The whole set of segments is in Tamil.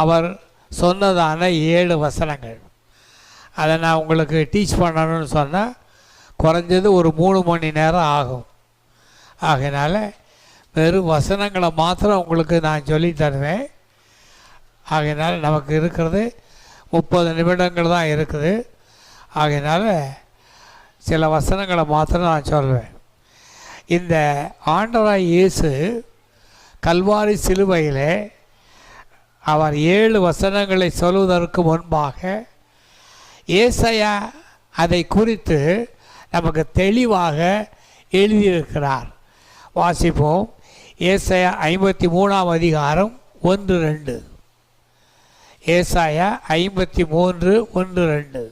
அவர் சொன்னதான 7 வசனங்கள். அதை நான் உங்களுக்கு டீச் பண்ணணும்னு சொன்னால் குறைஞ்சது ஒரு 3 மணி நேரம் ஆகும். ஆகையினால வெறும் வசனங்களை மாத்திரம் உங்களுக்கு நான் சொல்லி தருவேன். ஆகையினால நமக்கு இருக்கிறது 30 நிமிடங்கள் தான் இருக்குது. ஆகையினால சில வசனங்களை மாத்திரம் நான் சொல்வேன். இந்த ஆண்டவராய் இயேசு கல்வாரி சிலுவையிலே அவர் 7 வசனங்களை சொல்வதற்கு முன்பாக ஏசாயா அதை குறித்து நமக்கு தெளிவாக எழுதியிருக்கிறார். வாசிப்போம். ஏசாயா 53ஆம் அதிகாரம் 1-2. ஏசாயா 53:1-2.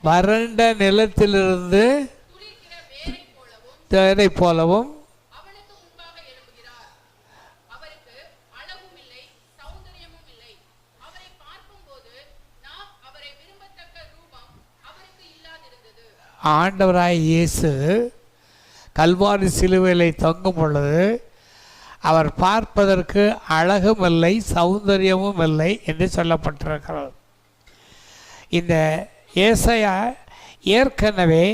வறண்ட நிலத்திலிருந்து தேரை போலவும் ஆண்டவராய் இயேசு கல்வாரி சிலுவையிலே தொங்கும் பொழுது அவர் பார்ப்பதற்கு அழகும் இல்லை, சௌந்தரியமும் இல்லை என்று சொல்லப்பட்டிருக்கிறது. இந்த ஏசாயா ஏற்கனவே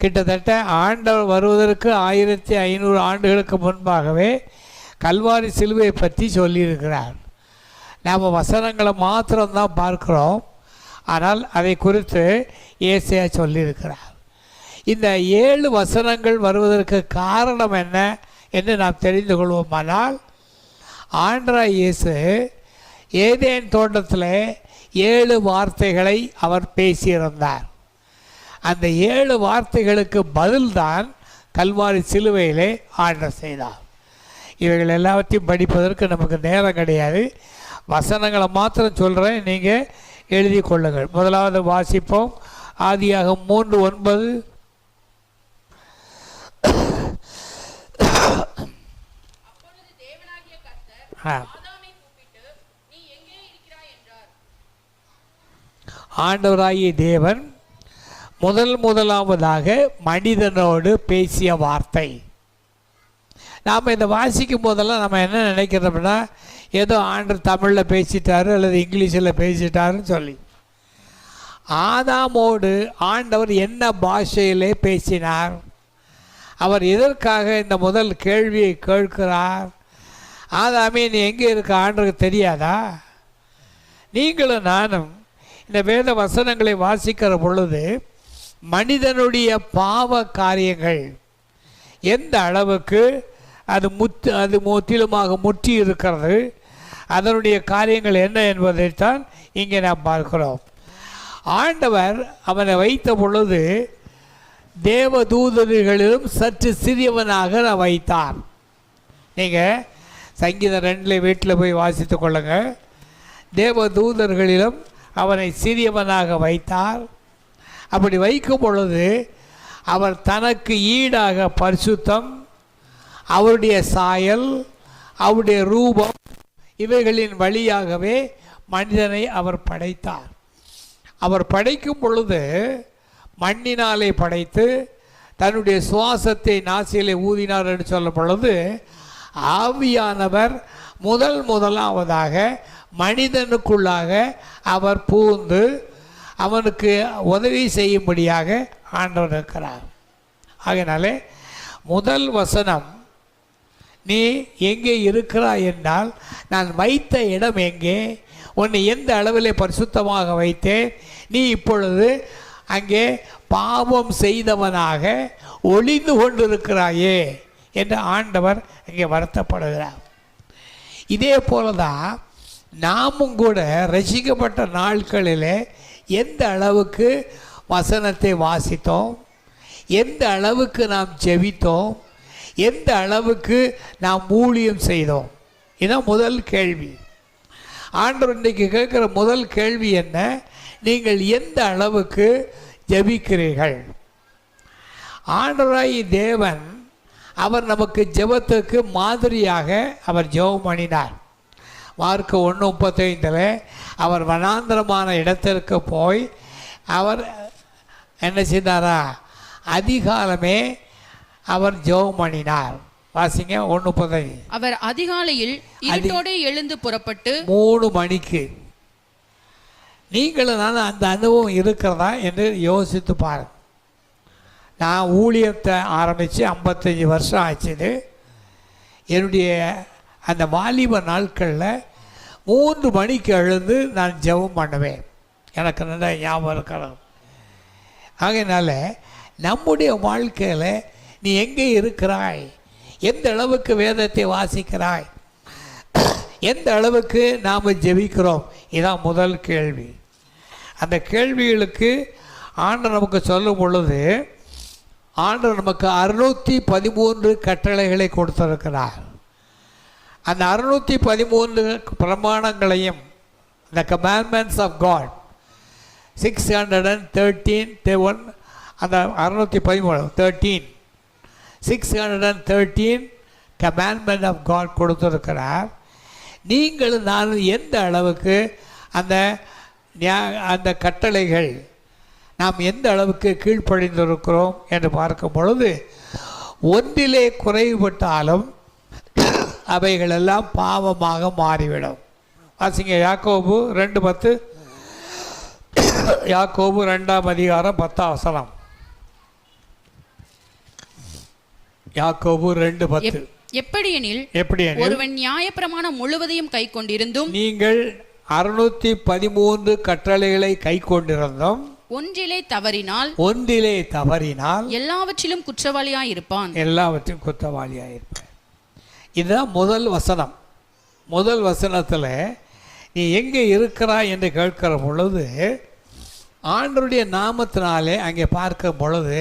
கிட்டத்தட்ட ஆண்டவர் வருவதற்கு 1500 ஆண்டுகளுக்கு முன்பாகவே கல்வாரி சிலுவையை பற்றி சொல்லியிருக்கிறார். நாம் வசனங்களை மாத்திரம்தான் பார்க்கிறோம். ஆனால் அதை குறித்து ஏசாயா சொல்லியிருக்கிறார். இந்த 7 வசனங்கள் வருவதற்கு காரணம் என்ன என்று நாம் தெரிந்து கொள்வோமானால், ஆண்டவராய் இயேசு ஏதேன் தோட்டத்தில் 7 வார்த்தைகளை அவர் பேசியிருந்தார். அந்த 7 வார்த்தைகளுக்கு பதில்தான் கல்வாரி சிலுவையிலே ஆண்டவர் செய்தார். இவைகள் எல்லாவற்றையும் படிப்பதற்கு நமக்கு நேரம் கிடையாது. வசனங்களை மாத்திரம் சொல்கிறேன், நீங்கள் எழுதி கொள்ளுங்கள். முதலாவது வாசிப்போம். ஆதியாகமம் 3:9. ஆண்டவராகிய தேவன் முதலாவதாக மனிதனோடு பேசிய வார்த்தை. நாம் இதை வாசிக்கும் போதெல்லாம் நம்ம என்ன நினைக்கிறோம்னா, ஏதோ ஆண்டவர் தமிழில் பேசிட்டாரு அல்லது இங்கிலீஷில் பேசிட்டாருன்னு சொல்லி. ஆதாமோடு ஆண்டவர் என்ன பாஷையிலே பேசினார்? அவர் எதற்காக இந்த முதல் கேள்வியை கேட்கிறார்? ஆதாமே, நீ எங்கே இருக்க ஆண்டவருக்கு தெரியாதா? நீங்களும் நானும் இந்த வேத வசனங்களை வாசிக்கிற பொழுது மனிதனுடைய பாவ காரியங்கள் எந்த அளவுக்கு அது முற்றிலுமாக முற்றி இருக்கிறது, அதனுடைய காரியங்கள் என்ன என்பதைத்தான் இங்கே நாம் பார்க்கிறோம். ஆண்டவர் அவனை வைத்த பொழுது தேவ தூதர்களிலும் சற்று சிறியவனாக நான் வைத்தார். நீங்கள் சங்கீதம் 2 வீட்டில் போய் வாசித்து கொள்ளுங்க. தேவ தூதர்களிலும் அவனை சிறியவனாக வைத்தார். அப்படி வைக்கும் பொழுது அவர் தனக்கு ஈடாக பரிசுத்தம், அவருடைய சாயல், அவருடைய ரூபம், இவைகளின் வழியாகவே மனிதனை அவர் படைத்தார். அவர் படைக்கும் பொழுது மண்ணினாலே படைத்து தன்னுடைய சுவாசத்தை நாசியிலே ஊதினார் என்று சொல்லும் பொழுது ஆவியானவர் முதலாவதாக மனிதனுக்குள்ளாக அவர் பூந்து அவனுக்கு உதவி செய்யும்படியாக ஆண்டவர் இருக்கிறார். ஆகையினாலே முதல் வசனம், நீ எங்கே இருக்கிறாய் என்றால், நான் வைத்த இடம் எங்கே, உன்னை எந்த அளவிலே பரிசுத்தமாக வைத்தேன், நீ இப்பொழுது அங்கே பாவம் செய்தவனாக ஒளிந்து கொண்டிருக்கிறாயே என்று ஆண்டவர் அங்கே வருத்தப்படுகிறார். இதே போல தான் நாமும் கூட ரசிக்கப்பட்ட நாட்களில் எந்த அளவுக்கு வசனத்தை வாசித்தோம், எந்த அளவுக்கு நாம் ஜெபித்தோம், எந்த அளவுக்கு நாம் ஊழியம் செய்தோம், இதுதான் முதல் கேள்வி. ஆண்டவர் இன்றைக்கு கேட்குற முதல் கேள்வி என்ன? நீங்கள் எந்த அளவுக்கு ஜெபிக்கிறீர்கள்? ஆண்டவராகிய தேவன் அவர் நமக்கு ஜெபத்துக்கு மாதிரியாக அவர் ஜெபம் பண்ணினார். மார்க்கு 1:35 அவர் வனாந்தரமான இடத்திற்கு போய் அவர் என்ன செய்தாரா? அதிகாலமே அவர் ஜெபம் பண்ணினார். வாசிங்க 1:15. அவர் அதிகாலையில் இருட்டோடே எழுந்து புறப்பட்டு 3 மணிக்கு. நீங்களும் நான் அந்த அனுபவம் இருக்கிறதா என்று யோசித்து பாருங்க. நான் ஊழியத்தை ஆரம்பித்து 55 வருஷம் ஆச்சுது. என்னுடைய அந்த வாலிப நாட்களில் 3 மணிக்கு எழுந்து நான் ஜெபம் பண்ணுவேன். எனக்கு நல்ல ஞாபகம் இருக்கிறது. ஆகையினால நம்முடைய வாழ்க்கையில் நீ எங்கே இருக்கிறாய்? எந்த அளவுக்கு வேதத்தை வாசிக்கிறாய்? எந்த அளவுக்கு நாம் ஜெபிக்கிறோம்? இதான் முதல் கேள்வி. அந்த கேள்விகளுக்கு ஆண்டவர் நமக்கு சொல்லும் பொழுது ஆண்டவர் நமக்கு 613 கட்டளைகளை கொடுத்திருக்கிறார். அந்த 613 பிரமாணங்களையும், the commandments of God 613 அந்த 613 613 commandment of God கொடுத்திருக்கிறார். நீங்கள் நானும் எந்த அளவுக்கு அந்த கட்டளைகள் நாம் எந்த அளவுக்கு கீழ்ப்படிந்திருக்கிறோம் என்று பார்க்கும் பொழுது, ஒன்றிலே குறைவுபட்டாலும் அவைகளெல்லாம் பாவமாக மாறிவிடும். வாசிங்க யாக்கோபு 2:10. யாக்கோபு 2ஆம் அதிகாரம் 10ஆம் வசனம். யாக்கோபு 2:10. எப்படியெனில் ஒருவன் நியாயப்பிரமாணம் முழுவதையும் கை கொண்டிருந்தும், நீங்கள் 613 கட்டளைகளை கை கொண்டிருந்தும் ஒன்றிலே தவறினால் எல்லாவற்றிலும் குற்றவாளியாயிருப்பான். இதுதான் முதல் வசனம். முதல் வசனத்தில் நீ எங்கே இருக்கிறாய் என்று கேட்கிற பொழுது, ஆண்டவருடைய நாமத்தினாலே அங்கே பார்க்கும் பொழுது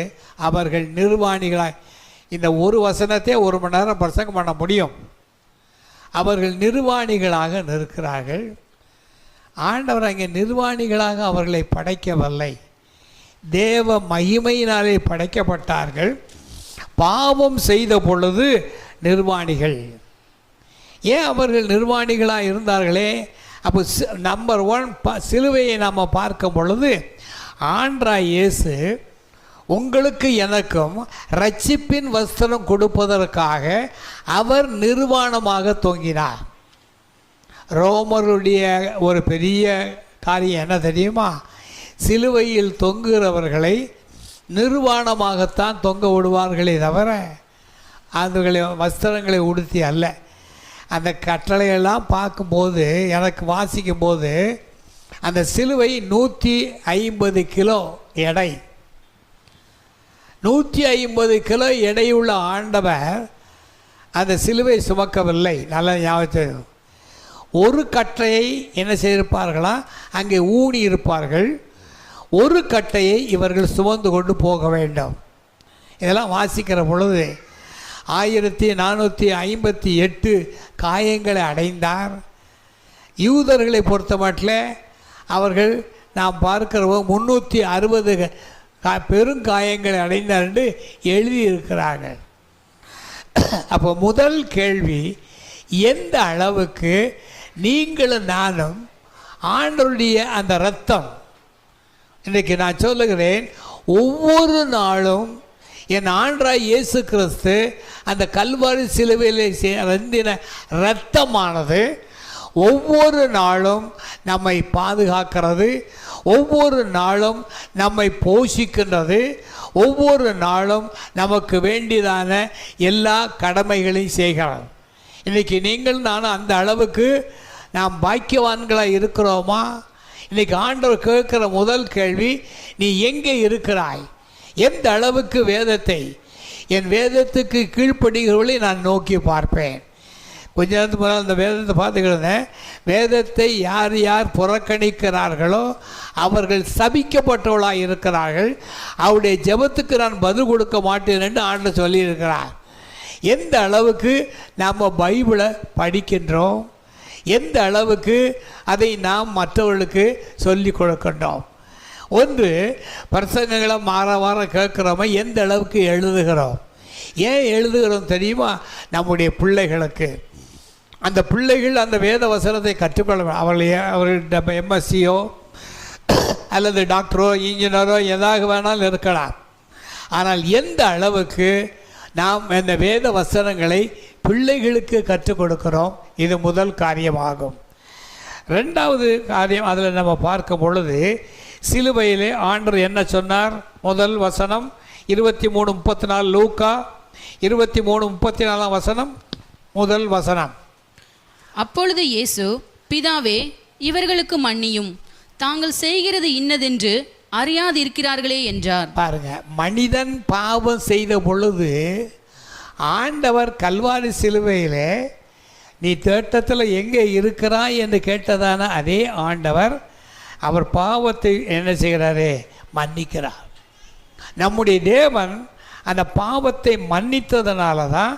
அவர்கள் நிர்வாணிகளாய், இந்த ஒரு வசனத்தை 1 மணி நேரம் பிரசங்கம் பண்ண முடியும். அவர்கள் நிர்வாணிகளாக நிற்கிறார்கள். ஆண்டவர் அங்கே நிர்வாணிகளாக அவர்களை படைக்கவில்லை. தேவ மகிமையினாலே படைக்கப்பட்டார்கள். பாவம் செய்த பொழுது நிர்வாணிகள். ஏன் அவர்கள் நிர்வாணிகளாக இருந்தார்களே? அப்போ நம்பர் 1 சிலுவையை நாம் பார்க்கும் பொழுது ஆண்டவராகிய இயேசு உங்களுக்கு எனக்கும் இரட்சிப்பின் வஸ்திரம் கொடுப்பதற்காக அவர் நிர்வாணமாக தொங்கினார். ரோமருடைய ஒரு பெரிய காரியம் என்ன தெரியுமா? சிலுவையில் தொங்குகிறவர்களை நிர்வாணமாகத்தான் தொங்க விடுவார்களே தவிர அதுகளை வஸ்திரங்களை உடுத்தி அல்ல. அந்த கட்டளையெல்லாம் பார்க்கும்போது, எனக்கு வாசிக்கும்போது, அந்த சிலுவை 150 கிலோ எடை. 150 கிலோ எடையுள்ள ஆண்டவர் அந்த சிலுவை சுமக்கவில்லை. நல்ல ஞாபகம். ஒரு கட்டையை என்ன செய்திருப்பார்களா? அங்கே ஊனி இருப்பார்கள். ஒரு கட்டையை இவர்கள் சுமந்து கொண்டு போக வேண்டும். இதெல்லாம் வாசிக்கிற பொழுது 1458 காயங்களை அடைந்தார். யூதர்களை பொறுத்த மட்டில் அவர்கள் நாம் பார்க்கிற 360 பெருங்காயங்களை அடைந்தார் என்று எழுதியிருக்கிறார்கள். அப்போ முதல் கேள்வி, எந்த அளவுக்கு நீங்களும் நானும் ஆண்டவருடைய அந்த இரத்தம், இன்றைக்கு நான் சொல்லுகிறேன், ஒவ்வொரு நாளும் என் ஆண்டவராகிய இயேசு கிறிஸ்து அந்த கல்வாரி சிலுவையிலே சிந்தின இரத்தமானது ஒவ்வொரு நாளும் நம்மை பாதுகாக்கிறது, ஒவ்வொரு நாளும் நம்மை போஷிக்கின்றது, ஒவ்வொரு நாளும் நமக்கு வேண்டியதான எல்லா கடமைகளையும் செய்கிறது. இன்றைக்கி நீங்கள் நானும் அந்த அளவுக்கு நாம் பாக்கியவான்களாக இருக்கிறோமா? இன்றைக்கி ஆண்டவர் கேட்குற முதல் கேள்வி, நீ எங்கே இருக்கிறாய்? எந்த அளவுக்கு வேதத்தை, என் வேதத்துக்கு கீழ்ப்படுகிறவர்களை நான் நோக்கி பார்ப்பேன். கொஞ்ச நேரத்துக்கு முதல்ல அந்த வேதத்தை பார்த்துக்கிட்டேன். வேதத்தை யார் யார் புறக்கணிக்கிறார்களோ அவர்கள் சபிக்கப்பட்டவர்களாக இருக்கிறார்கள். அவருடைய ஜெபத்துக்கு நான் பதில் கொடுக்க மாட்டேன் என்று ஆண்டவர் சொல்லியிருக்கிறார். எந்த அளவுக்கு நாம் பைபிளை படிக்கின்றோம், எந்த அளவுக்கு அதை நாம் மற்றவர்களுக்கு சொல்லி கொடுக்கின்றோம். ஒன்று, பிரசங்கங்களை வாரம் கேட்குறோமா, எந்த அளவுக்கு எழுதுகிறோம். ஏன் எழுதுகிறோம் தெரியுமா? நம்முடைய பிள்ளைகளுக்கு, அந்த பிள்ளைகள் அந்த வேத வசனத்தை கற்றுக்கொள்ள, அவர்கள் எம்எஸ்சியோ அல்லது டாக்டரோ இன்ஜினியரோ எதாக வேணாலும் இருக்கலாம். ஆனால் எந்த அளவுக்கு நாம் இந்த வேத வசனங்களை பிள்ளைகளுக்கு கற்றுக் கொடுக்கிறோம், இது முதல் காரியமாகும். ரெண்டாவது காரியம் அதில் நம்ம பார்க்கும் பொழுது, சிலுவையிலே ஆண்டவர் என்ன சொன்னார்? முதல் வசனம் 23:34, லூக்கா 23:34 வசனம், முதல் வசனம். அப்பொழுது இயேசு, பிதாவே, இவர்களுக்கு மன்னியும், தாங்கள் செய்கிறது இன்னதென்று அறியாதிருக்கிறார்களே என்றார். பாருங்க, மனிதன் பாவம் செய்த பொழுது ஆண்டவர் கல்வாரி சிலுவையிலே நீ தேட்டத்தில் எங்கே இருக்கிறாய் என்று கேட்டதான அதே ஆண்டவர் அவர் பாவத்தை என்ன செய்கிறாரே? மன்னிக்கிறார். நம்முடைய தேவன் அந்த பாவத்தை மன்னித்ததனால தான்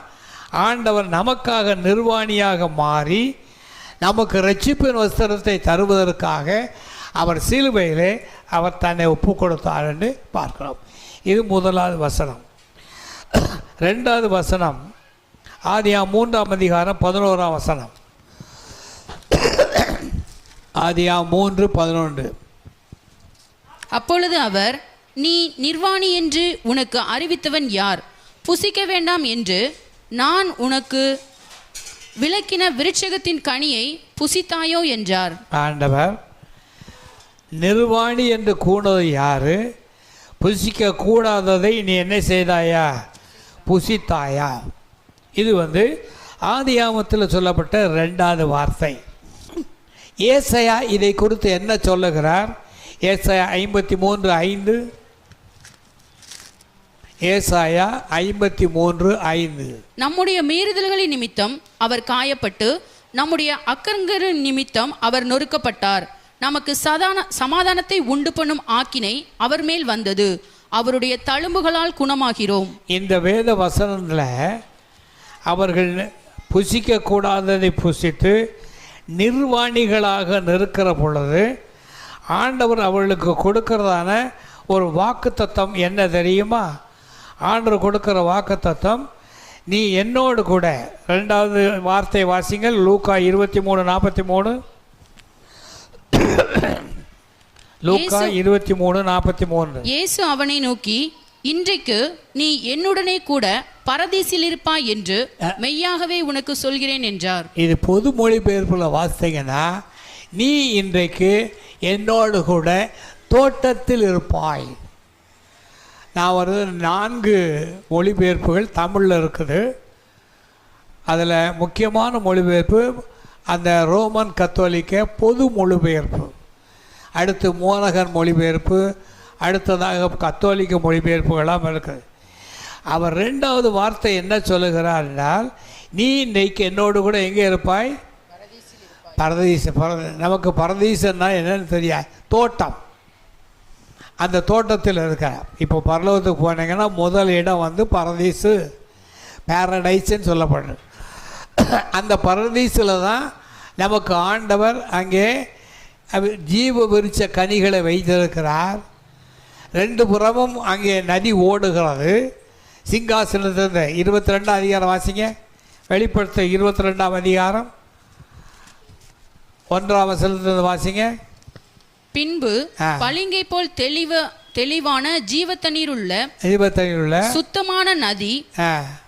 ஆண்டவர் நமக்காக நிர்வாணியாக மாறி நமக்கு இரட்சிப்பின் வஸ்திரத்தை தருவதற்காக அவர் சிலுவையிலே அவர் தன்னை ஒப்பு கொடுத்தார் என்று பார்க்கிறோம். இது முதலாவது வசனம். ரெண்டாவது வசனம் ஆதியாகமம் 3ஆம் அதிகாரம் 11ஆம் வசனம். ஆதியாகமம் 3:11. அப்பொழுது அவர், நீ நிர்வாணி என்று உனக்கு அறிவித்தவன் யார்? புசிக்க வேண்டாம் என்று நான் உனக்கு விலக்கின விருட்சகத்தின் கனியை புசித்தாயோ என்றார். ஆண்டவர் நிர்வாணி என்று கூறினது யாரு? புசிக்க கூடாததை நீ என்ன செய்தாயா? புசித்தாயா? இது ஆதியாகமத்தில் சொல்லப்பட்ட ரெண்டாவது வார்த்தை. ஏசாயா இதை குறித்து என்ன சொல்லுகிறார்? ஏசாயா 53:5. ஏசாயா 53:5. நம்முடைய மீறுதல்களின் நிமித்தம் அவர் காயப்பட்டு நம்முடைய அக்கிரமங்களின் நிமித்தம் அவர் நொறுக்கப்பட்டார். நமக்கு சமாதானத்தை உண்டு பண்ணும் ஆக்கினை அவர் மேல் வந்தது. அவருடைய தழும்புகளால் குணமாகிறோம். இந்த வேத வசனத்தில் அவர்கள் புசிக்க கூடாததை புசித்து நிர்வாணிகளாக நிற்கிற பொழுது ஆண்டவர் அவர்களுக்கு கொடுக்கிறதான ஒரு வாக்குத்தத்தம் என்ன தெரியுமா? ஆண்டவர் கொடுக்கிற வாக்குத்தத்தம், நீ என்னோடு கூட. ரெண்டாவது வார்த்தை வாசிங்கள், லூக்கா 23:43. லூக்கா 23:43. இயேசு அவனை நோக்கி, இன்றைக்கு நீ என்னுடனே கூட பரதீசில் இருப்பாய் என்று மெய்யாகவே உனக்கு சொல்கிறேன் என்றார். இது பொது மொழிபெயர்ப்புல வாசித்தீங்கன்னா, நீ இன்றைக்கு என்னோடு கூட தோட்டத்தில் இருப்பாய். நான் 4 மொழிபெயர்ப்புகள் தமிழில் இருக்குது. அதில் முக்கியமான மொழிபெயர்ப்பு அந்த ரோமன் கத்தோலிக்க பொது மொழிபெயர்ப்பு, அடுத்து மோனகன் மொழிபெயர்ப்பு, அடுத்ததாக கத்தோலிக்க மொழிபெயர்ப்புகளாம் இருக்குது. அவர் ரெண்டாவது வார்த்தை என்ன சொல்லுகிறார் என்றால், நீ இன்றைக்கு என்னோடு கூட எங்கே இருப்பாய்? நமக்கு பரதீசன்னா என்னன்னு தெரியாது, தோட்டம். அந்த தோட்டத்தில் இருக்க. இப்போ பரலோகத்துக்கு போனீங்கன்னா முதல் இடம் பரதீசு, பேரடைஸ்ன்னு சொல்லப்படுது. அந்த பரதீசில் தான் நமக்கு ஆண்டவர் அங்கே ஜீவ விருட்ச கனிகளை வைத்திருக்கிறார். 2 புறமும் அங்கே நதி ஓடுகிறது. சிங்காசனத்திலிருந்து 22ஆம் அதிகாரம் வாசிங்க. வெளிப்படுத்த 22ஆம் அதிகாரம் 1ஆம் வசனத்திலிருந்து வாசிங்க. பின்பு பளிங்கை போல் தெளிவான ஜீவத்தண்ணீர் உள்ள சுத்தமான நதி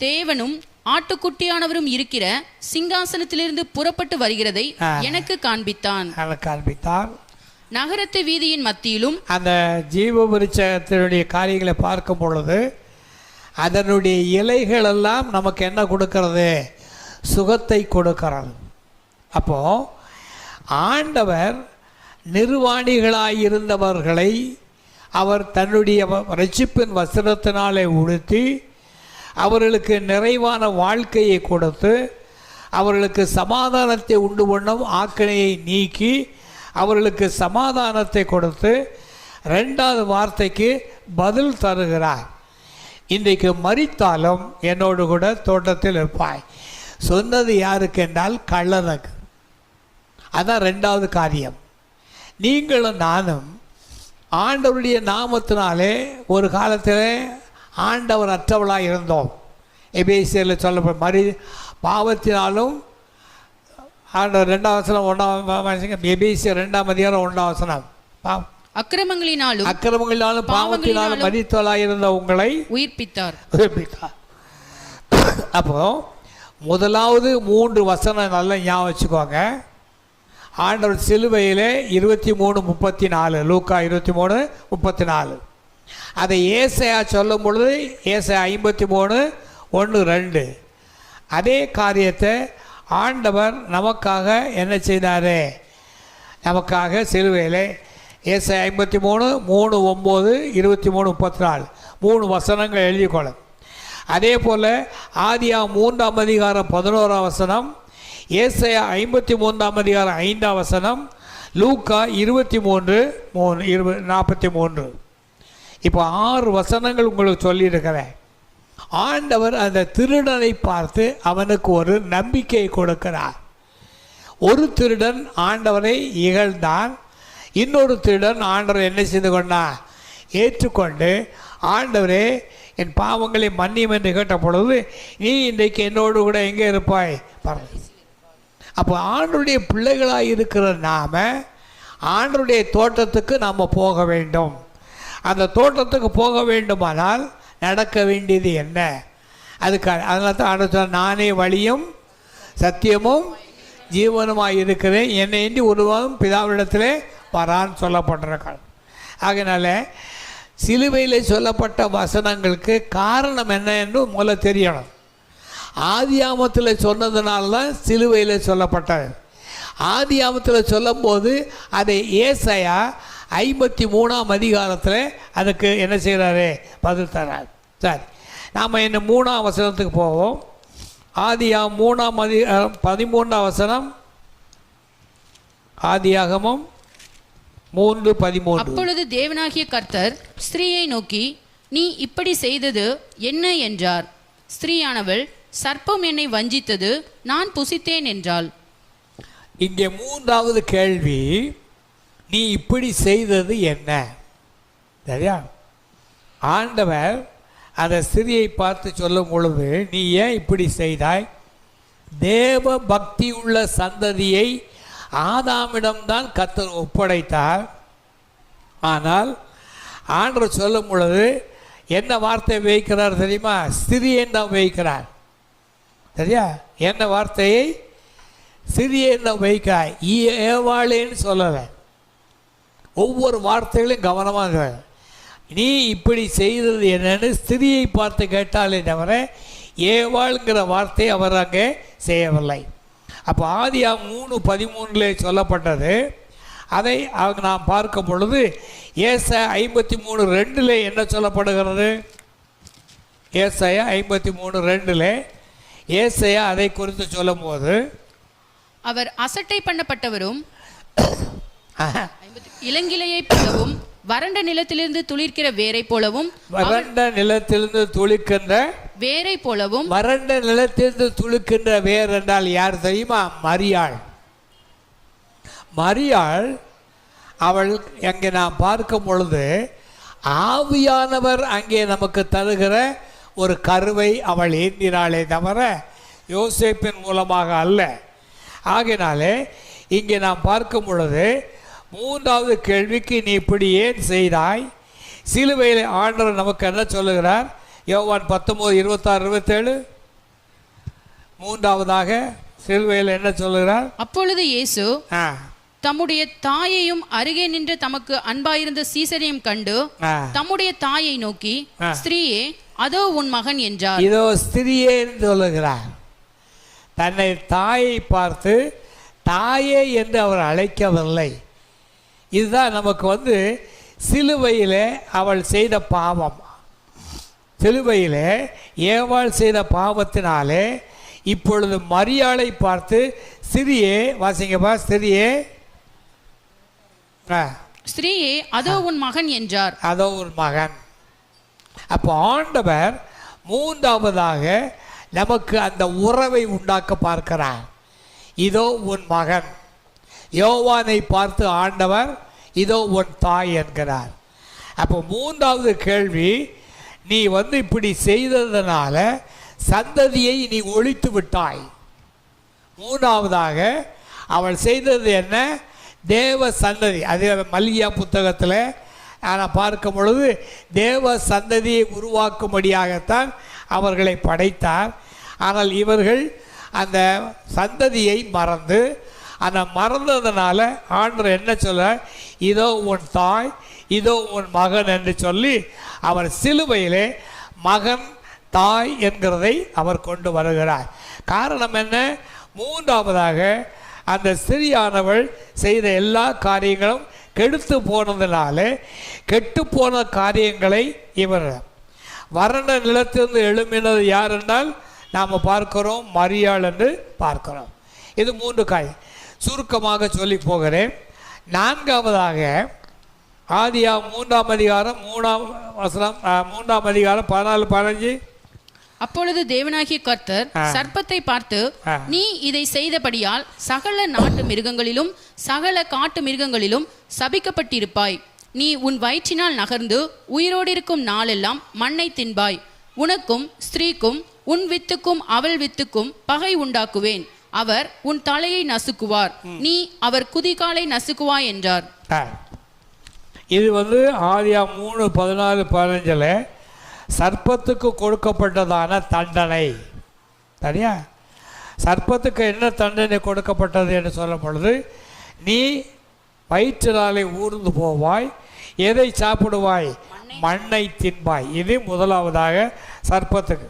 தேவனும் ஆட்டுக்குட்டியானவரும் இருக்கிற சிங்காசனத்திலிருந்து புறப்பட்டு வருகிறதை எனக்கு காண்பித்தான். நகரத்து வீதியின் மத்தியிலும் அந்த ஜீவ விருட்சத்தினுடைய காரியங்களை பார்க்கும் பொழுது அதனுடைய இலைகள் எல்லாம் நமக்கு என்ன கொடுக்கிறது? சுகத்தை கொடுக்கிறது. அப்போ ஆண்டவர் நிர்வாணிகளாயிருந்தவர்களை அவர் தன்னுடைய இரட்சிப்பின் வஸ்திரத்தினாலே உடுத்தி அவர்களுக்கு நிறைவான வாழ்க்கையை கொடுத்து அவர்களுக்கு சமாதானத்தை உண்டு பண்ணும் ஆக்கினையை நீக்கி அவர்களுக்கு சமாதானத்தை கொடுத்து 2வது வார்த்தைக்கு பதில் தருகிறார். இன்றைக்கு மரித்தாலும் என்னோடு கூட தோட்டத்தில் இருப்பாய் சொன்னது யாருக்கு என்றால் கள்ளனுக்கு. அதான் 2வது காரியம். நீங்களும் நானும் ஆண்டவருடைய நாமத்தினாலே ஒரு காலத்தில் ஆண்டவர் அற்றவளாக இருந்தோம். எபேசியரில் சொல்லப்படும் பாவத்தினாலும் ஆண்டவர் 2ஆம் வசனம் 1ஆம் எபேசியர் 2ஆம் அதிகாரம் 1ஆம் வசனம் அக்கிரமங்களினாலும் பாவத்தினாலும் மரித்தவர்களாயிருந்த உங்களை உயிர்ப்பித்தார். அப்போ முதலாவது 3 வசனம் நல்லா ஞாபகம் வச்சுக்கோங்க. ஆண்டவர் சிலுவையிலே 23:34, லூக்கா 23:34. அதை ஏசாயா சொல்லும் பொழுது ஏசாயா 53:1-2. அதே காரியத்தை ஆண்டவர் நமக்காக என்ன செய்தார்? நமக்காக சிலுவையிலே ஏசாயா 53:3-9, 23:34 3 வசனங்கள் எழுதிக்கொள்ளும். அதே போல் ஆதியாகமம் 3ஆம் அதிகாரம் 11ஆம் வசனம், ஏசாயா 53ஆம் அதிகாரம் 5ஆம் வசனம், லூக்கா 23:43. இப்போ 6 வசனங்கள் உங்களுக்கு சொல்லியிருக்கிறேன். ஆண்டவர் அந்த திருடனை பார்த்து அவனுக்கு ஒரு நம்பிக்கை கொடுக்கிறார். ஒரு திருடன் ஆண்டவரை இகழ்ந்தான், இன்னொரு திருடன் ஆண்டவரை என்ன செய்து கொண்டான்? ஏற்றுக்கொண்டு, ஆண்டவரே என் பாவங்களை மன்னியும் என்று கேட்ட பொழுது, நீ இன்றைக்கு என்னோடு கூட எங்கே இருப்பாய்? அப்போ ஆண்டவருடைய பிள்ளைகளாக இருக்கிற நாம் ஆண்டவருடைய தோட்டத்துக்கு நாம் போக வேண்டும். அந்த தோட்டத்துக்கு போக வேண்டுமானால் நடக்க வேண்டியது என்ன? அதனால தான் ஆண்டவர் சொன்னார், நானே வழியும் சத்தியமும் ஜீவனுமாய் இருக்கிறேன், என்னை இன்றி ஒருவரும் பிதாவிடத்திலே வரான்னு சொல்லப்பட்டிருக்காள். ஆகையினால சிலுவையில் சொல்லப்பட்ட வசனங்களுக்கு காரணம் என்ன என்று முதல்ல தெரியணும். ஆதியாமத்தில் சொன்னதுனால தான் சிலுவையில் சொல்லப்பட்டது. ஆதியாமத்தில் சொல்லும்போது அதை ஏசாயா 53ஆம் அதிகாரத்தில் அதுக்கு என்ன செய்கிறாரு? பதில் தரார். சரி, நாம் என்ன 3ஆம் வசனத்துக்கு போவோம். ஆதியாகமம் 3ஆம் அதிகாரம் 13ஆம் வசனம். ஆதியாகமம் 3:13. அப்பொழுது தேவனாகிய கர்த்தர் ஸ்திரீயை நோக்கி, நீ இப்படி செய்தது என்ன என்றார். ஸ்திரீயானவள், சர்ப்பம் என்னை வஞ்சித்தது, நான் புசித்தேன் என்றாள். இங்கே 3வது கேள்வி, நீ இப்படி செய்தது என்ன? சரியா? ஆண்டவர் அந்த ஸ்திரியை பார்த்து சொல்லும் பொழுது, நீ ஏன் இப்படி செய்தாய்? தேவ பக்தி உள்ள சந்ததியை ஆதாமிடம்தான் கர்த்தர் ஒப்படைத்தார். ஆனால் ஆண்டவர் சொல்லும் பொழுது என்ன வார்த்தை வைக்கிறார் தெரியுமா? ஸ்திரியை தான் வைக்கிறார். சரியா? என்ன வார்த்தையை? ஸ்திரியை தான் வைக்கிறார், ஏவாளேன்னு சொல்லலை. ஒவ்வொரு வார்த்தைகளையும் கவனமாக, நீ இப்படி செய்தது என்னன்னு ஸ்திரியை பார்த்து கேட்டாலே தவிர ஏவாளுங்கிற வார்த்தையை அவர் அங்கே செய்யவில்லை. அப்போ ஆதியாகமம் 3:13 சொல்லப்பட்டது. அதை நாம் பார்க்கும் பொழுது ஏசாயா 53:2 என்ன சொல்லப்படுகிறது? ஏசாயா 53:2 ஏசாயா அதை குறித்து சொல்லும் போது, அவர் அசட்டை பண்ணப்பட்டவரும் இளங்கிளையை போலவும் வறண்ட நிலத்திலிருந்து துளிர்க்கிற வேரை போலவும், வறண்ட நிலத்திலிருந்து துளிர்க்கின்ற வேரை போலவும். வறண்ட நிலத்திலிருந்து துளிர்க்கின்ற வேர் என்றால் யார் தெரியுமா? மரியாள். மரியாள் அவள் அங்கே நாம் பார்க்கும் பொழுது ஆவியானவர் அங்கே நமக்கு தருகிற ஒரு கருவை அவள் ஏந்தினாலே தவிர யோசேப்பின் மூலமாக அல்ல. ஆகினாலே இங்கே நாம் பார்க்கும் பொழுது 3வது கேள்விக்கு, நீ இப்படி ஏன் செய்தாய்? சிலுவையில் ஆண்டவர் நமக்கு என்ன சொல்லுகிறார்? யோவான் 19:26-27. 3வதாக சிலுவையில் என்ன சொல்லுகிறார்? அப்பொழுது இயேசு தம்முடைய தாயையும் அருகே நின்று தமக்கு அன்பாயிருந்த சீசரையும் கண்டு தம்முடைய தாயை நோக்கி, ஸ்திரீயே, அதோ உன் மகன் என்றார். இதோ ஸ்திரியே என்று சொல்லுகிறார். தன்னை தாயை பார்த்து தாயே என்று அவர் அழைக்கவில்லை. இதுதான் நமக்கு சிலுவையிலே அவள் செய்த பாவம். சிலுவையிலே ஏவாள் செய்த பாவத்தினாலே இப்பொழுது மரியாளை பார்த்து, ஸ்திரியே, வாசிங்கப்பா, ஸ்திரியே, ஸ்திரீயே, அதோ உன் மகன் என்றார். அதோ உன் மகன். அப்போ ஆண்டவர் 3வதாக நமக்கு அந்த உறவை உண்டாக்க பார்க்கிறார். இதோ உன் மகன். யோவானை பார்த்து ஆண்டவர் இதோ உன் தாய் என்கிறார். அப்போ 3வது கேள்வி, நீ இப்படி செய்ததனால சந்ததியை நீ ஒழித்து விட்டாய். 3வதாக அவள் செய்தது என்ன? தேவ சந்ததி, அது மல்கியா புத்தகத்தில் நான் பார்க்கும் பொழுது தேவ சந்ததியை உருவாக்கும்படியாகத்தான் அவர்களை படைத்தார். ஆனால் இவர்கள் அந்த சந்ததியை மறந்து, அந்த மறந்ததுனால ஆண்டவர் என்ன சொல்ல, இதோ உன் தாய், இதோ உன் மகன் என்று சொல்லி அவர் சிலுவையிலே மகன் தாய் என்கிறதை அவர் கொண்டு வருகிறார். காரணம் என்ன? மூன்றாவதாக அந்த ஸ்திரியானவள் செய்த எல்லா காரியங்களும் கெடுத்து போனதுனால, கெட்டு போன காரியங்களை இவர் வறண்ட நிலத்திலிருந்து எழுப்பினது யார் என்றால் நாம் பார்க்கிறோம், மரியாள் என்று பார்க்கிறோம். இது 3 காரியம் சுருக்கமாக சொல்லி போகிறேன். 4வதாக ஆதியாகமம் 3ஆம் அதிகாரம் 3ஆம் வசனம், 3ஆம் அதிகாரம் 14-15. அப்பொழுது தேவனாகிய கர்த்தர் சர்ப்பத்தை பார்த்து, நீ இதை செய்தபடியால் சகல நாட்டு மிருகங்களிலும் சகல காட்டு மிருகங்களிலும் சபிக்கப்பட்டிருப்பாய். நீ உன் வயிற்றினால் நகர்ந்து உயிரோடு இருக்கும் நாளெல்லாம் மண்ணை தின்பாய். உனக்கும் ஸ்திரீக்கும் உன் வித்துக்கும் அவள் வித்துக்கும் பகை உண்டாக்குவேன். அவர் உன் தலையை நசுக்குவார், நீ அவர் குதிகாலை நசுக்குவாய் என்றார். இது ஆதியாகமம் 3:14-15 சர்ப்பத்துக்கு கொடுக்கப்பட்டதான தண்டனை. சரியா? சர்ப்பத்துக்கு என்ன தண்டனை கொடுக்கப்பட்டது என்று சொல்லும் பொழுது, நீ வயிற்றினாலே ஊர்ந்து போவாய், எதை சாப்பிடுவாய்? மண்ணை தின்பாய். இது முதலாவதாக சர்ப்பத்துக்கு.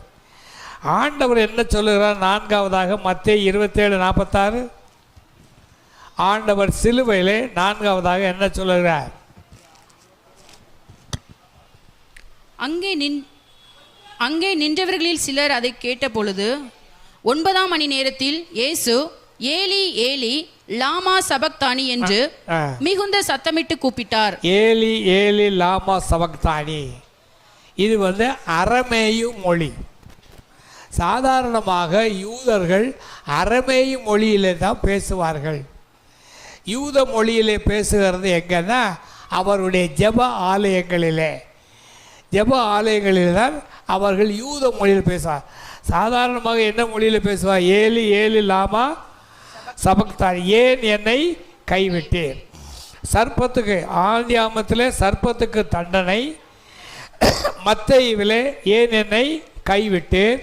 ஆண்டவர் என்ன சொல்லுகிறார்? 4வதாக மத்தேயு 27:46 ஆண்டவர் சிலுவையிலே 4வதாக என்ன சொல்லுகிறார்? அங்கே நின்றவர்களில் சிலர் அதை கேட்ட பொழுது 9ஆம் மணி நேரத்தில் இயேசு ஏலி ஏலி லாமா சபக்தானி என்று மிகுந்த சத்தமிட்டு கூப்பிட்டார். ஏலி ஏலி லாமா சபக்தானி. இது அரமேயு மொழி. சாதாரணமாக யூதர்கள் அரமேயு மொழியிலே தான் பேசுவார்கள். யூத மொழியிலே பேசுகிறது எங்கன்னா அவருடைய ஜெப ஆலயங்களிலே. ஜெப ஆலயங்களில் தான் அவர்கள் யூத மொழியில் பேசுவார். சாதாரணமாக என்ன மொழியில் பேசுவார்? ஏலி ஏலி லாமா சபக்தானி, ஏன் என்னை கைவிட்டேன். சர்ப்பத்துக்கு ஆதியாகமத்திலே சர்ப்பத்துக்கு தண்டனை, மத்தேயுவிலே ஏன் என்னை கைவிட்டேன்.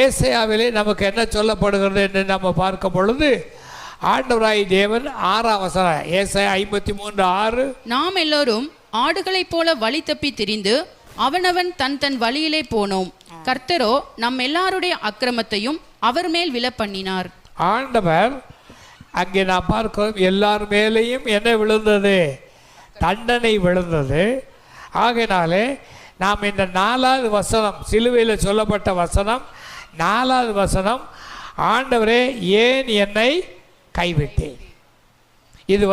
ஏசாயாவிலே நமக்கு என்ன சொல்லப்படுகிறது என்று நம்ம பார்க்கும் பொழுது, ஆண்டவராய் தேவன் 6ஆம் வசனம் ஏசாயா 53:6 நாம் எல்லோரும் ஆடுகளைப் போல வழி தப்பி திரிந்து அவனவன் தன் தன் வழியிலே போனோம், கர்த்தரோ நம் எல்லாருடைய அக்கிரமத்தையும் அவர் மேல் விழ பண்ணினார். ஆண்டவர் அங்கே நாம் பார்க்கிறோம், எல்லார் மேலேயும் என்ன விழுந்தது? தண்டனை விழுந்தது. ஆகையினாலே நாம் இந்த 4வது வசனம், சிலுவையில் சொல்லப்பட்ட வசனம் 4வது வசனம், ஆண்டவரே ஏன் என்னை கைவிட்டேன். இது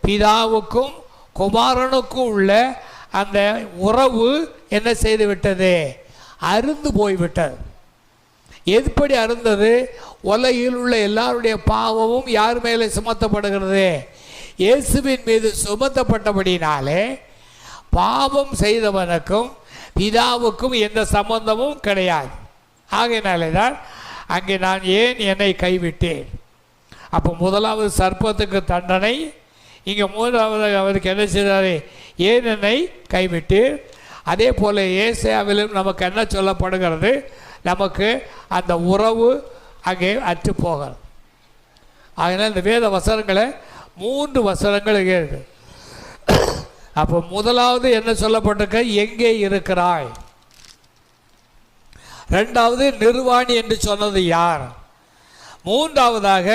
பிதாவுக்கும் குமாரனுக்கும் உள்ள அந்த உறவு என்ன செய்து விட்டது? அருந்து போய்விட்டது. எப்படி அருந்தது? உலகில் உள்ள எல்லாருடைய பாவமும் யார் மேலே சுமத்தப்படுகிறது? இயேசுவின் மீது சுமத்தப்பட்டபடினாலே பாவம் செய்தவனுக்கும் பிதாவுக்கும் எந்த சம்பந்தமும் கிடையாது. ஆகையினாலே தான் அங்கே நான் ஏன் என்னை கைவிட்டேன். அப்போ முதலாவது சர்ப்பத்துக்கு தண்டனை, இங்கே 3வது அவருக்கு என்ன செய்தார்? ஏன் என்னை கைவிட்டு. அதே போல் ஏசாயாவிலும் நமக்கு என்ன சொல்லப்படுகிறது? நமக்கு அந்த உறவு அங்கே அற்று போகிறது. அதனால் இந்த வேத வசனங்களை 3 வசனங்கள் இருக்கு. அப்போ முதலாவது என்ன சொல்லப்பட்டிருக்க? எங்கே இருக்கிறாய். 2வது நிர்வாணி என்று சொன்னது யார்? 3வதாக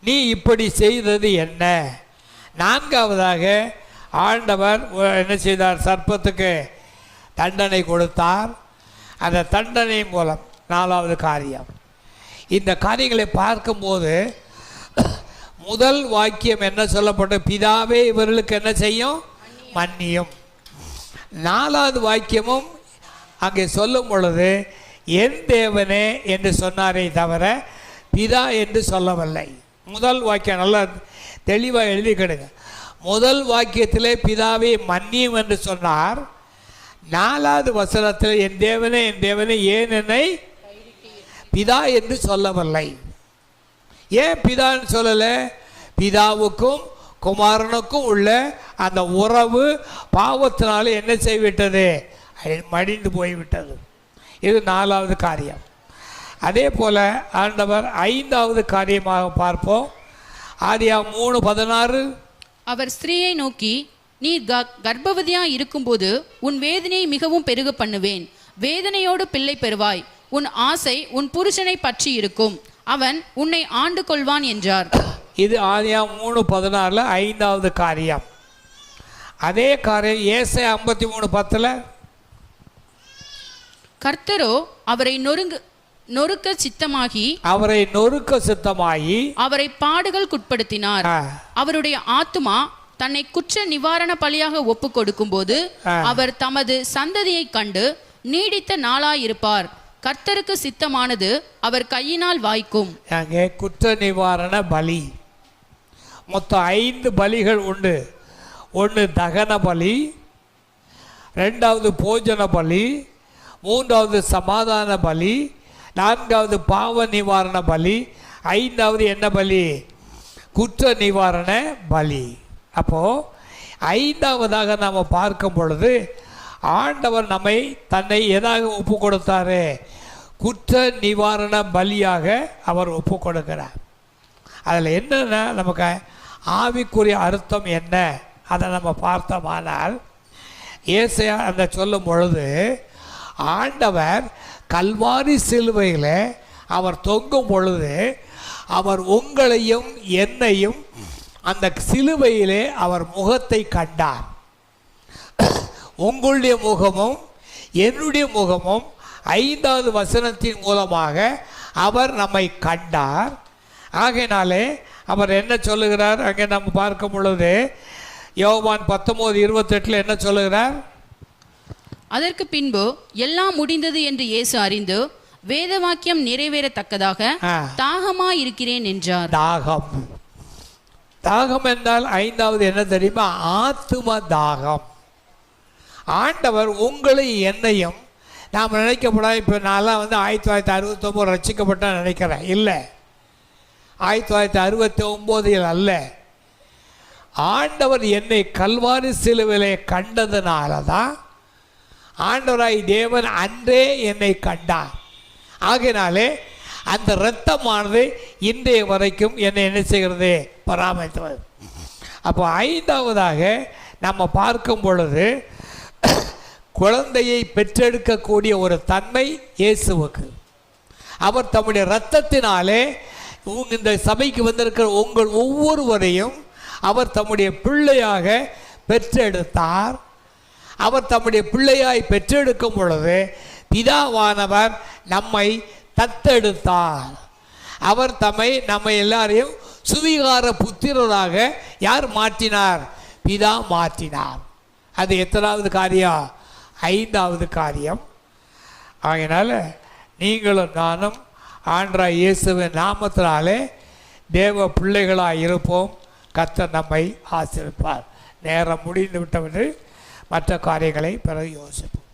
நீ இப்படி செய்தது என்ன? 4வதாக ஆண்டவர் என்ன செய்தார்? சர்ப்பத்துக்கு தண்டனை கொடுத்தார். அந்த தண்டனை மூலம் 4வது காரியம். இந்த காரியங்களை பார்க்கும்போது முதல் வாக்கியம் என்ன சொல்லப்பட்ட? பிதாவே இவர்களுக்கு என்ன செய்யும்? மன்னியும். 4வது வாக்கியமும் அங்கே சொல்லும் பொழுது என் தேவனே என்று சொன்னாரே தவிர பிதா என்று சொல்லவில்லை. முதல் வாக்கியம் நல்லா தெளிவாக எழுதி கிடுங்க. முதல் வாக்கியத்திலே பிதாவே மன்னியும் என்று சொன்னார். 4வது வசனத்தில் என் தேவனே என் தேவனே ஏன் என்னை பிதா என்று சொல்லவில்லை. ஏன் பிதான்னு சொல்லலை? பிதாவுக்கும் குமாரனுக்கும் உள்ள அந்த உறவு பாவத்தினால என்ன செய்துவிட்டது? மடிந்து போய்விட்டது. இது 4வது காரியம். அதே போல் ஆண்டவர் 5வது காரியமாக பார்ப்போம். ஆதியாகமம் 3:16. அவர் ஸ்திரீயை நோக்கி, நீ கர்ப்பவதியா இருக்கும்போது உன் வேதனையை மிகவும் பெருக பண்ணுவேன், வேதனையோடு பிள்ளை பெறுவாய், உன் ஆசை உன் புருஷனை பற்றி இருக்கும், அவன் உன்னை ஆண்டு கொள்வான் என்றார். இது ஆதியாகமம் 3:16 5வது காரியம். அதே காரியம் ஏசாயா 53:10. கர்த்தரோ அவரை நொறுக்க சித்தமாகி அவரை பாடுகளுக்குட்படுத்தினார். அவருடைய ஆத்துமா தன்னை குற்ற நிவாரண பலியாக ஒப்பு கொடுக்கும் போது அவர் தமது சந்ததியை கண்டு நீடித்த நாளாயிருப்பார். கர்த்தருக்கு சித்தமானது அவர் கையினால் வாய்க்கும். அங்கே குற்ற நிவாரண பலி மொத்தம் 5 பலிகள் உண்டு. 1 தகன பலி, 2வது போஜன பலி, 3வது சமாதான பலி, 4வது பாவ நிவாரண பலி, 5வது என்ன பலி? குற்ற நிவாரண பலி. அப்போது 5வதாக நாம் பார்க்கும் பொழுது ஆண்டவர் நம்மை தன்னை எதாக ஒப்பு கொடுத்தாரு? குற்ற நிவாரண பலியாக அவர் ஒப்பு கொடுக்கிறார். அதில் என்னென்னா நமக்கு ஆவிக்குரிய அர்த்தம் என்ன அதை நம்ம பார்த்தோமானால், ஏசாயா அந்த சொல்லும் பொழுது ஆண்டவர் கல்வாரி சிலுவையில் அவர் தொங்கும் பொழுது அவர் உங்களையும் என்னையும் அந்த சிலுவையிலே அவர் முகத்தை கண்டார். உங்களுடைய முகமும் என்னுடைய முகமும் 5வது வசனத்தின் மூலமாக அவர் நம்மை கண்டார். ஆகையினாலே அவர் என்ன சொல்லுகிறார்? அங்கே நம்ம பார்க்கும் பொழுது யோவான் 19:28 என்ன சொல்லுகிறார்? அதற்கு பின்பு எல்லாம் முடிந்தது என்று இயேசு அறிந்து வேத வாக்கியம் நிறைவேறத்தக்கதாக தாகமா இருக்கிறேன் என்றார். தாகம் என்றால் 5வது என்ன தெரியுமா? ஆத்தும தாகம். ஆண்டவர் உங்களை என்னையும் நாம் நினைக்கப்படாது. இப்போ நான்லாம் 1969 ரட்சிக்கப்பட்ட நினைக்கிறேன். இல்லை, 1969 அல்ல. ஆண்டவர் என்னை கல்வாரி சிலுவையிலே கண்டதுனால தான் ஆண்டவராய் தேவன் அன்றே என்னை கண்டார். ஆகையினாலே அந்த இரத்தமானது இன்றைய வரைக்கும் என்னை என்ன செய்கிறது? பராமரித்து. அப்போ 5வதாக நம்ம பார்க்கும் பொழுது குழந்தையை பெற்றெடுக்கக்கூடிய ஒரு தன்மை இயேசுவுக்கு. அவர் தம்முடைய இரத்தத்தினாலே இந்த சபைக்கு வந்திருக்கிற உங்கள் ஒவ்வொருவரையும் அவர் தம்முடைய பிள்ளையாக பெற்றெடுத்தார். அவர் தம்முடைய பிள்ளையாய் பெற்றெடுக்கும் பொழுது பிதாவானவர் நம்மை தத்தெடுத்தார். அவர் நம்மை எல்லாரையும் சுவிகார புத்திரராக யார் மாற்றினார்? பிதா மாற்றினார். அது எத்தனாவது காரியம்? 5வது காரியம். ஆகையினால நீங்களும் நானும் ஆண்டவராகிய இயேசுவின் நாமத்தினாலே தேவ பிள்ளைகளாக இருப்போம். கர்த்தர் நம்மை ஆசீர்வதிப்பார். நேரம் முடிந்து விட்டவர்கள் மற்ற காரியங்களை பிறகு யோசிப்போம்.